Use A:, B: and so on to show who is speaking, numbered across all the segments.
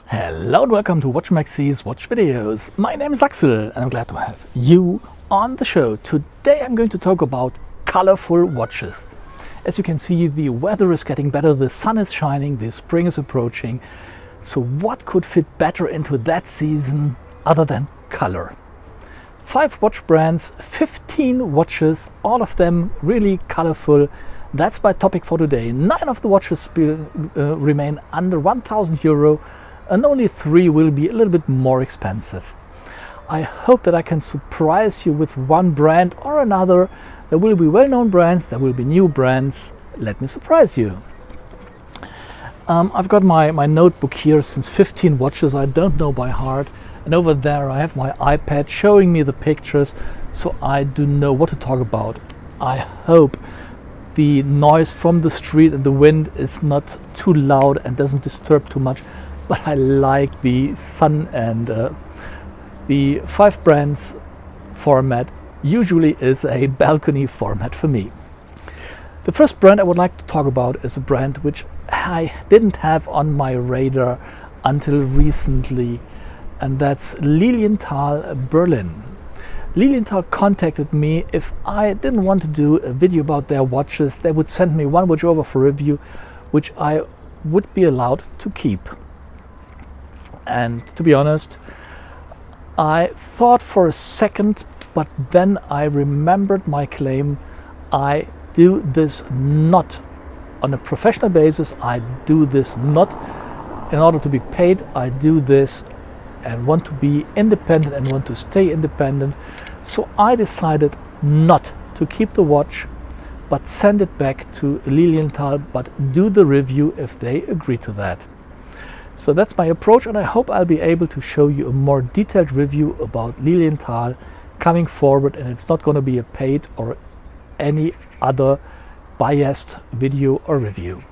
A: Hello and welcome to Watch Maxie's Watch Videos. My name is Axel and I'm glad to have you on the show. Today I'm going to talk about colorful watches. As you can see, the weather is getting better, the sun is shining, the spring is approaching. So what could fit better into that season other than color? 5 watch brands, 15 watches, all of them really colorful. That's my topic for today. 9 of the watches remain under €1,000. And only 3 will be a little bit more expensive. I hope that I can surprise you with one brand or another. There will be well-known brands, there will be new brands. Let me surprise you. I've got my notebook here, since 15 watches I don't know by heart. And over there I have my iPad showing me the pictures, so I do know what to talk about. I hope the noise from the street and the wind is not too loud and doesn't disturb too much. But I like the sun, and the 5 brands format usually is a balcony format for me. The first brand I would like to talk about is a brand which I didn't have on my radar until recently, and that's Lilliantal Berlin. Lilliantal contacted me. If I didn't want to do a video about their watches, they would send me one watch over for review, which I would be allowed to keep. And to be honest, I thought for a second, but then I remembered my claim. I do this not on a professional basis. I do this not in order to be paid. I do this and want to be independent and want to stay independent. So I decided not to keep the watch, but send it back to Lilliantal, but do the review if they agree to that. So that's my approach, and I hope I'll be able to show you a more detailed review about Lilliantal coming forward, and it's not going to be a paid or any other biased video or review.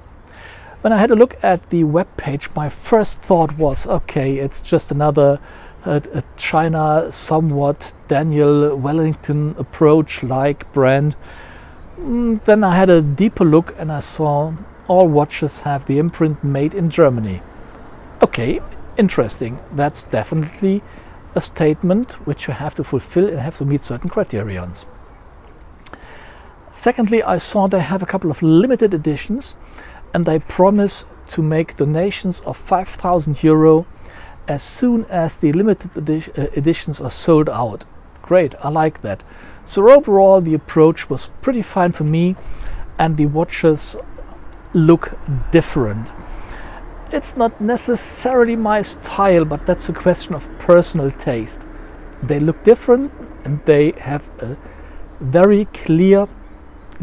A: When I had a look at the web page, my first thought was, okay, it's just another a China, somewhat Daniel Wellington approach-like brand. Then I had a deeper look and I saw all watches have the imprint made in Germany. Okay, interesting. That's definitely a statement which you have to fulfill and have to meet certain criterions. Secondly, I saw they have a couple of limited editions, and they promise to make donations of €5,000 as soon as the limited editions are sold out. Great, I like that. So overall the approach was pretty fine for me, and the watches look different. It's not necessarily my style, but that's a question of personal taste. They look different and they have a very clear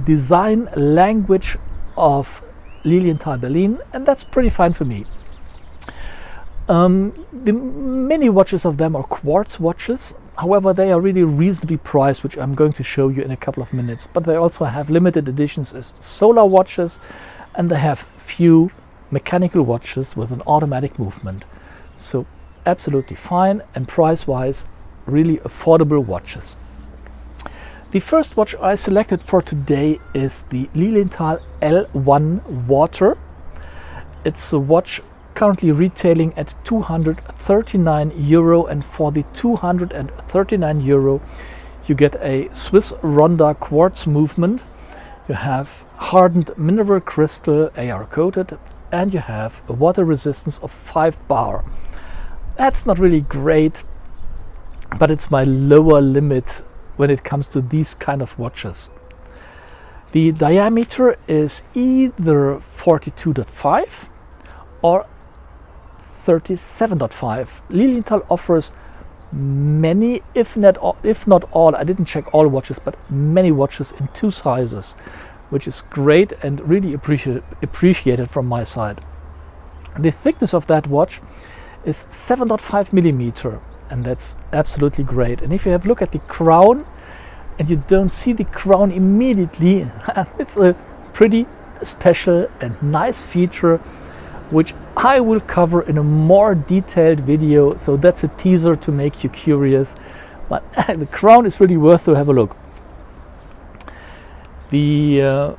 A: design language of Lilliantal Berlin, and that's pretty fine for me. Many watches of them are quartz watches. However, they are really reasonably priced, which I'm going to show you in a couple of minutes. But they also have limited editions as solar watches, and they have few mechanical watches with an automatic movement. So absolutely fine, and price-wise really affordable watches. The first watch I selected for today is the Lilliantal L1 Water. It's a watch currently retailing at €239, and for the €239 you get a Swiss Ronda quartz movement. You have hardened mineral crystal, AR coated, and you have a water resistance of 5 bar. That's not really great, but it's my lower limit when it comes to these kind of watches. The diameter is either 42.5 or 37.5. Lilliantal offers many, if not all, I didn't check all watches, but many watches in 2 sizes, which is great and really appreciated from my side. The thickness of that watch is 7.5 millimeter, and that's absolutely great. And if you have a look at the crown and you don't see the crown immediately, it's a pretty special and nice feature which I will cover in a more detailed video, so that's a teaser to make you curious. But the crown is really worth to have a look. The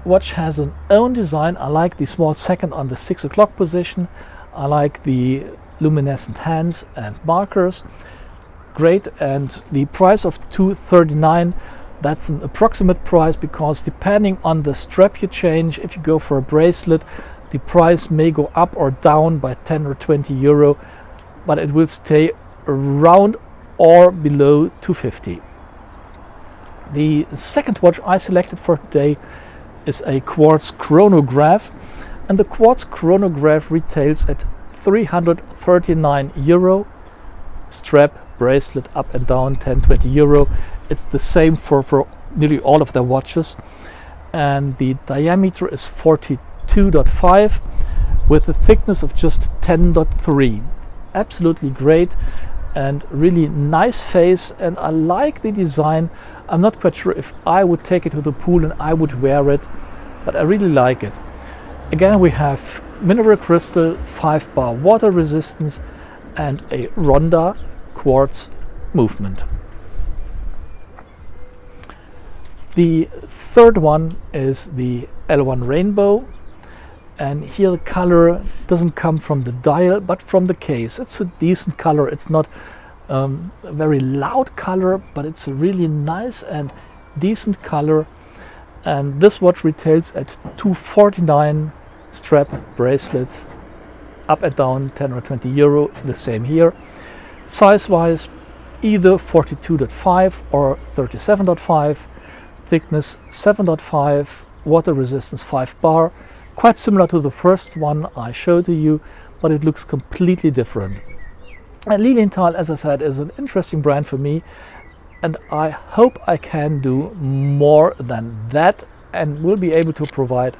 A: watch has an own design. I like the small second on the 6 o'clock position. I like the luminescent hands and markers. Great. And the price of $239, that's an approximate price, because depending on the strap you change, if you go for a bracelet, the price may go up or down by 10 or 20 euro, but it will stay around or below 250. The second watch I selected for today is a quartz chronograph, and the quartz chronograph retails at 339 euro. Strap, bracelet, up and down 10-20 euro. It's the same for nearly all of their watches, and the diameter is 42.5 with a thickness of just 10.3. Absolutely great and really nice face, and I like the design. I'm not quite sure if I would take it to the pool and I would wear it, but I really like it. Again, we have mineral crystal, 5-bar water resistance, and a Ronda quartz movement. The third one is the L1 Rainbow, and here the color doesn't come from the dial but from the case. It's a decent color. It's not a very loud color, but it's a really nice and decent color, and this watch retails at $249. Strap, bracelet, up and down 10 or 20 euro. The same here. Size wise, either 42.5 or 37.5, thickness 7.5, water resistance 5-bar, quite similar to the first one I showed to you, but it looks completely different. And Lilliantal, as I said, is an interesting brand for me, and I hope I can do more than that and will be able to provide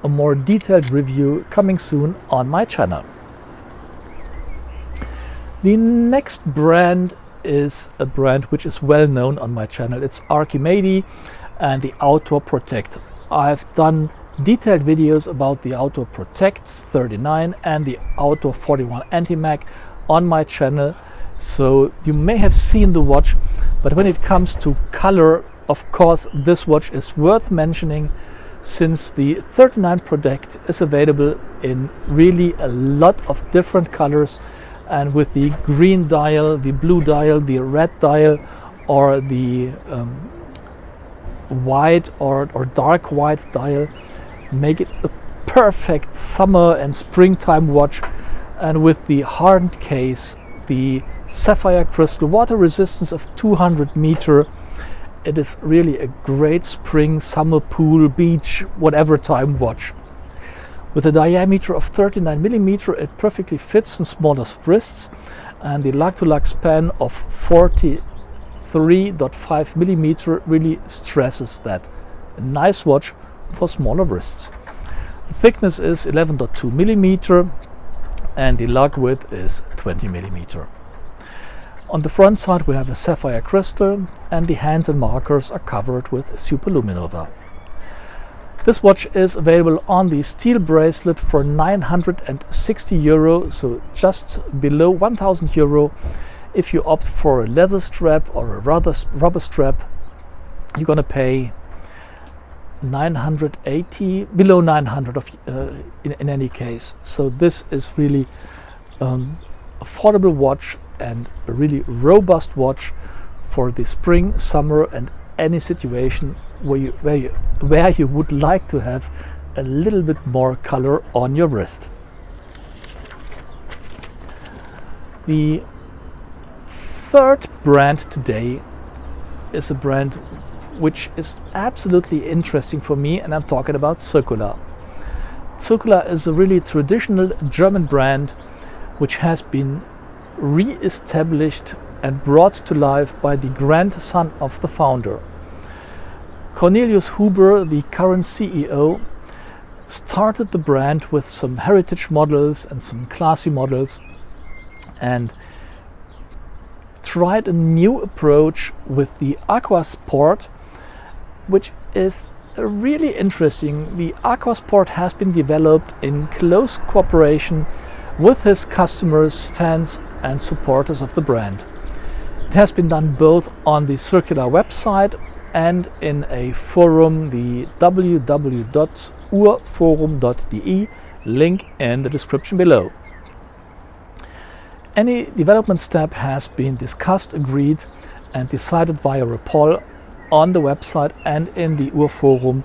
A: a more detailed review coming soon on my channel. The next brand is a brand which is well known on my channel. It's Archimede and the Outdoor Protect. I've done detailed videos about the Outdoor Protect 39 and the Outdoor 41 Anti-Mag on my channel, so you may have seen the watch, but when it comes to color, of course this watch is worth mentioning, since the 39 Protect is available in really a lot of different colors, and with the green dial, the blue dial, the red dial, or the white or dark white dial, make it a perfect summer and springtime watch. And with the hardened case, the sapphire crystal, water resistance of 200 meter, it is really a great spring, summer, pool, beach, whatever time watch. With a diameter of 39 millimeter, it perfectly fits in smaller wrists, and the lug-to-lug span of 43.5 millimeter really stresses that. A nice watch for smaller wrists. The thickness is 11.2 millimeter, and the lug width is 20 millimeter. On the front side we have a sapphire crystal, and the hands and markers are covered with superluminova. This watch is available on the steel bracelet for 960 euro, so just below 1000 euro. If you opt for a leather strap or a rubber strap, you're gonna pay 980, below 900 in any case. So this is really affordable watch and a really robust watch for the spring, summer, and any situation where you would like to have a little bit more color on your wrist. The third brand today is a brand which is absolutely interesting for me, and I'm talking about Circular. Circular is a really traditional German brand which has been re-established and brought to life by the grandson of the founder. Cornelius Huber, the current CEO, started the brand with some heritage models and some classy models, and tried a new approach with the Aqua Sport, which is really interesting. The Aqua Sport has been developed in close cooperation with his customers, fans and supporters of the brand. It has been done both on the circular website and in a forum, the www.urforum.de, link in the description below. Any development step has been discussed, agreed and decided via a poll on the website and in the Urforum,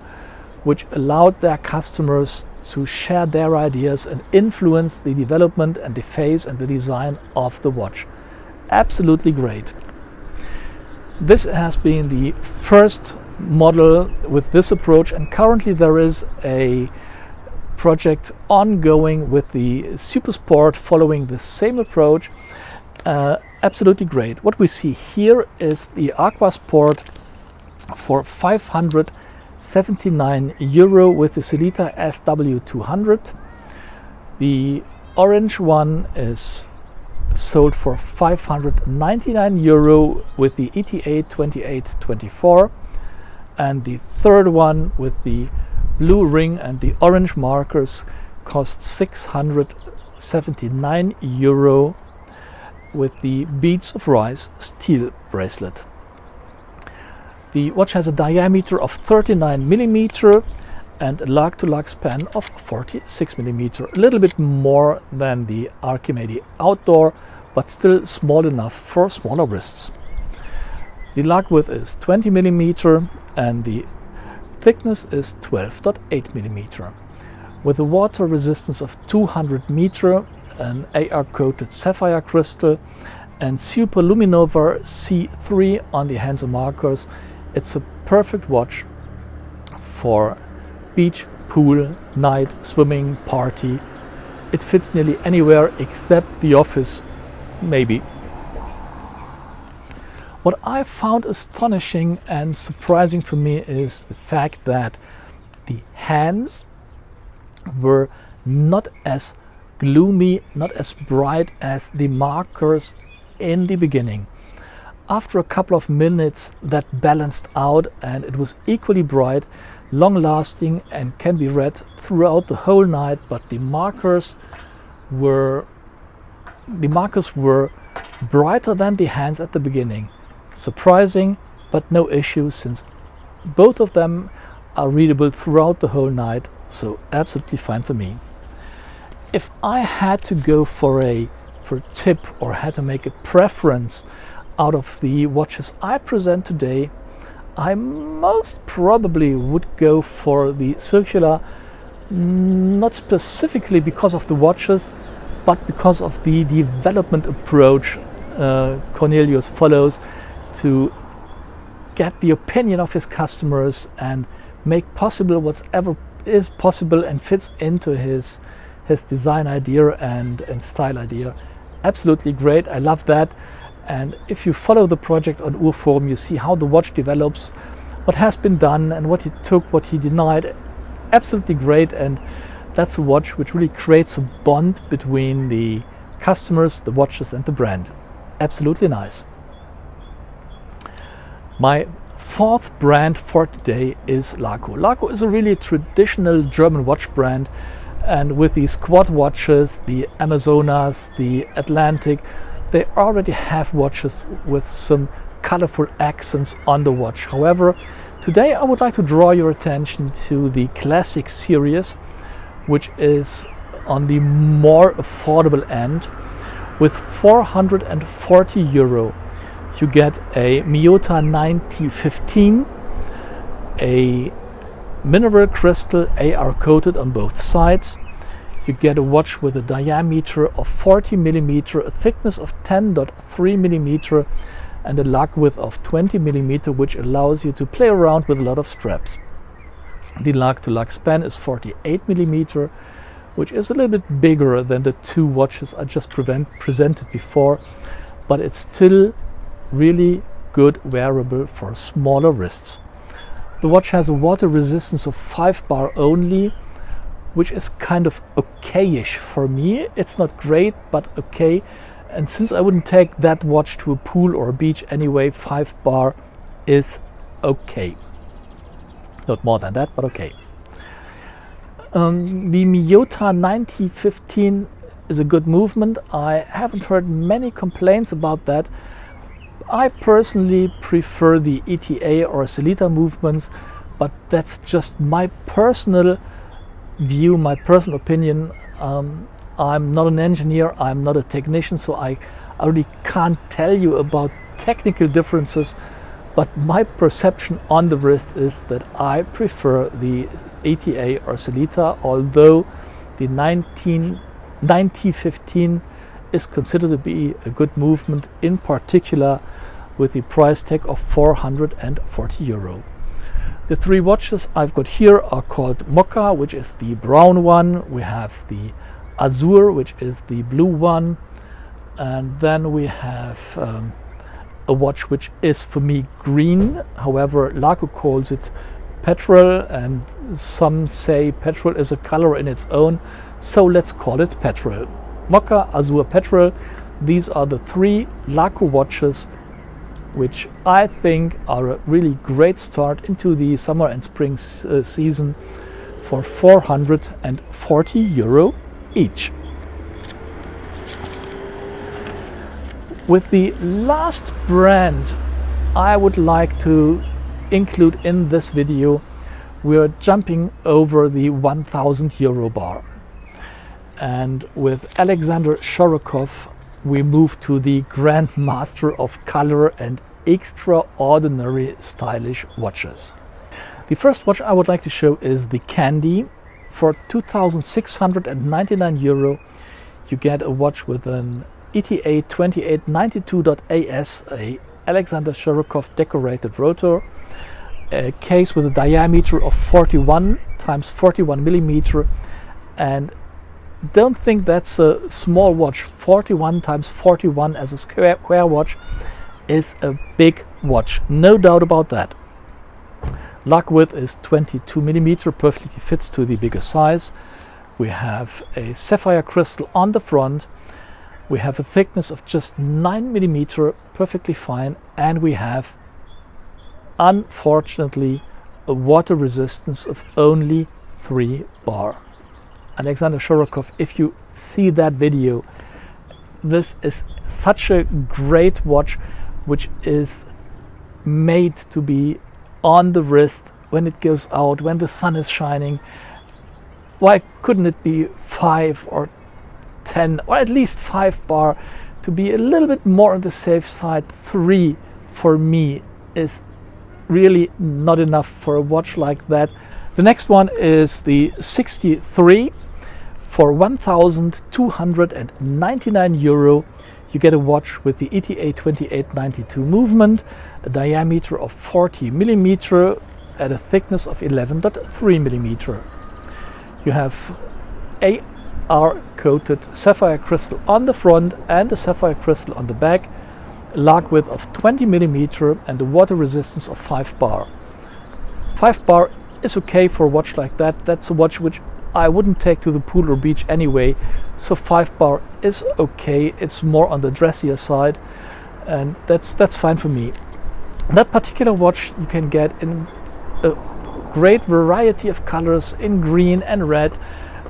A: which allowed their customers to share their ideas and influence the development and the face and the design of the watch. Absolutely great. This has been the first model with this approach, and currently there is a project ongoing with the Super Sport following the same approach. Absolutely great. What we see here is the Aqua Sport for 579 euro with the Sellita SW200. The orange one is sold for 599 euro with the ETA 2824, and the third one with the blue ring and the orange markers cost 679 euro with the Beads of Rice steel bracelet. The watch has a diameter of 39 millimeter and a lug-to-lug span of 46 millimeter, a little bit more than the Archimede Outdoor, but still small enough for smaller wrists. The lug width is 20 millimeter and the thickness is 12.8 millimeter. With a water resistance of 200 meter, an AR coated sapphire crystal and Super Luminova C3 on the hands and markers, it's a perfect watch for beach, pool, night, swimming, party. It fits nearly anywhere except the office, maybe. What I found astonishing and surprising for me is the fact that the hands were not as gloomy, not as bright as the markers in the beginning. After a couple of minutes that balanced out and it was equally bright, long lasting and can be read throughout the whole night, but the markers were brighter than the hands at the beginning. Surprising, but no issue since both of them are readable throughout the whole night, so absolutely fine for me. If I had to go for a tip or had to make a preference out of the watches I present today, I most probably would go for the circular, not specifically because of the watches, but because of the development approach Cornelius follows to get the opinion of his customers and make possible whatever is possible and fits into his design idea and style idea. Absolutely great. I love that. And if you follow the project on Urforum, you see how the watch develops, what has been done and what he took, what he denied. Absolutely great. And that's a watch which really creates a bond between the customers, the watches and the brand. Absolutely nice. My fourth brand for today is Largo. Largo is a really traditional German watch brand, and with these quad watches, the Amazonas, the Atlantic, they already have watches with some colorful accents on the watch. However, today I would like to draw your attention to the Classic series, which is on the more affordable end. With 440 euro, you get a Miyota 9015, a mineral crystal AR coated on both sides. You get a watch with a diameter of 40 millimeter, a thickness of 10.3 millimeter, and a lug width of 20 millimeter, which allows you to play around with a lot of straps. The lug-to-lug span is 48 millimeter, which is a little bit bigger than the two watches I just presented before, but it's still really good wearable for smaller wrists. The watch has a water resistance of 5 bar only, which is kind of okayish for me. It's not great, but okay. And since I wouldn't take that watch to a pool or a beach anyway, 5 bar is okay. Not more than that, but okay. The Miyota 9015 is a good movement. I haven't heard many complaints about that. I personally prefer the ETA or Sellita movements, but that's just my personal view, my personal opinion. I'm not an engineer, I'm not a technician, so I really can't tell you about technical differences, but my perception on the wrist is that I prefer the ETA or Sellita, although the 9015 is considered to be a good movement, in particular with the price tag of 440 euro. The 3 watches I've got here are called Mocha, which is the brown one. We have the Azure, which is the blue one, and then we have a watch which is for me green. However, Largo calls it petrol, and some say petrol is a color in its own, so let's call it petrol. Mocha, Azure, petrol. These are the 3 Largo watches which I think are a really great start into the summer and spring season for 440 euro each. With the last brand I would like to include in this video, we're jumping over the 1000 euro bar, and with Alexander Shorokov we move to the Grand Master of color and extraordinary stylish watches. The first watch I would like to show is the Candy. For 2,699 euro you get a watch with an ETA 2892.AS, a Alexander Shorokov decorated rotor, a case with a diameter of 41 times 41 millimeter, and don't think that's a small watch. 41 times 41 as a square watch is a big watch, no doubt about that. Lug width is 22 millimeter, perfectly fits to the bigger size. We have a sapphire crystal on the front. We have a thickness of just 9 millimeter, perfectly fine, and we have, unfortunately, a water resistance of only 3 bar. Alexander Shorokov, if you see that video, this is such a great watch which is made to be on the wrist when it goes out, when the sun is shining. Why couldn't it be 5 or 10 or at least 5 bar to be a little bit more on the safe side? 3 for me is really not enough for a watch like that. The next one is the 63. For 1,299 euro you get a watch with the ETA 2892 movement, a diameter of 40 millimeter at a thickness of 11.3 millimeter. You have AR coated sapphire crystal on the front and a sapphire crystal on the back, a lug width of 20 millimeter and a water resistance of 5 bar. 5 bar is okay for a watch like that. That's a watch which I wouldn't take to the pool or beach anyway, so 5 bar is okay. It's more on the dressier side, and that's fine for me. That particular watch you can get in a great variety of colors, in green and red,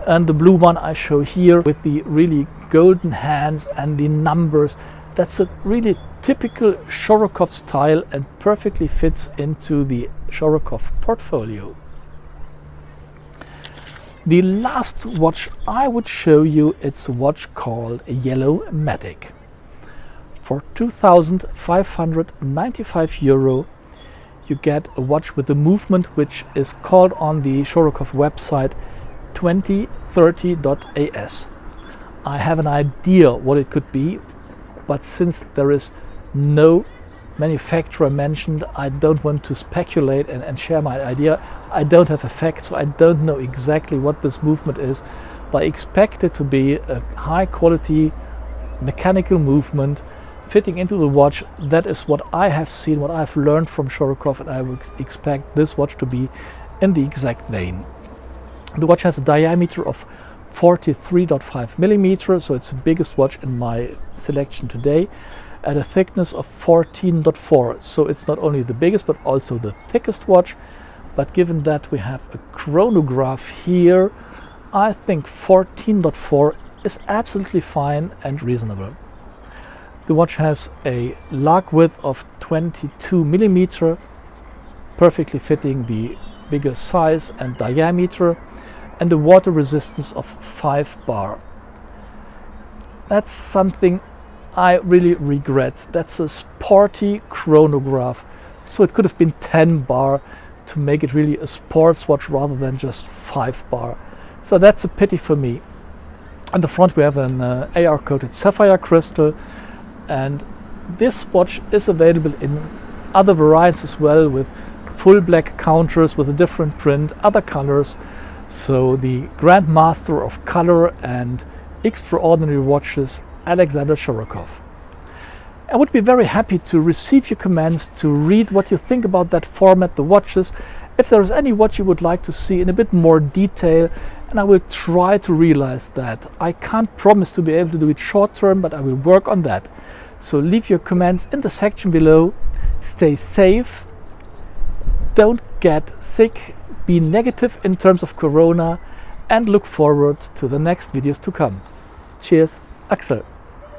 A: and the blue one I show here with the really golden hands and the numbers. That's a really typical Shorokov style and perfectly fits into the Shorokov portfolio. The last watch I would show you, it's a watch called Yellowmatic. For 2,595 euro you get a watch with a movement which is called on the Shorokov website 2030.AS. I have an idea what it could be, but since there is no manufacturer mentioned, I don't want to speculate and share my idea. I don't have a fact, so I don't know exactly what this movement is, but I expect it to be a high quality mechanical movement fitting into the watch. That is what I have seen, what I've learned from Shorokov, and I would expect this watch to be in the exact vein. The watch has a diameter of 43.5 millimeters, so it's the biggest watch in my selection today, at a thickness of 14.4. So it's not only the biggest but also the thickest watch. But given that we have a chronograph here, I think 14.4 is absolutely fine and reasonable. The watch has a lug width of 22 millimeter, perfectly fitting the bigger size and diameter, and a water resistance of 5 bar. That's something I really regret. That's a sporty chronograph, so it could have been 10 bar to make it really a sports watch rather than just 5 bar. So that's a pity for me. On the front we have an AR coated sapphire crystal, and this watch is available in other variants as well, with full black counters with a different print, other colors. So the Grand Master of Color and Extraordinary Watches, Alexander Shorokov. I would be very happy to receive your comments, to read what you think about that format, the watches. If there is any watch you would like to see in a bit more detail, and I will try to realize that. I can't promise to be able to do it short term, but I will work on that. So leave your comments in the section below. Stay safe, don't get sick, be negative in terms of corona, and look forward to the next videos to come. Cheers, Axel.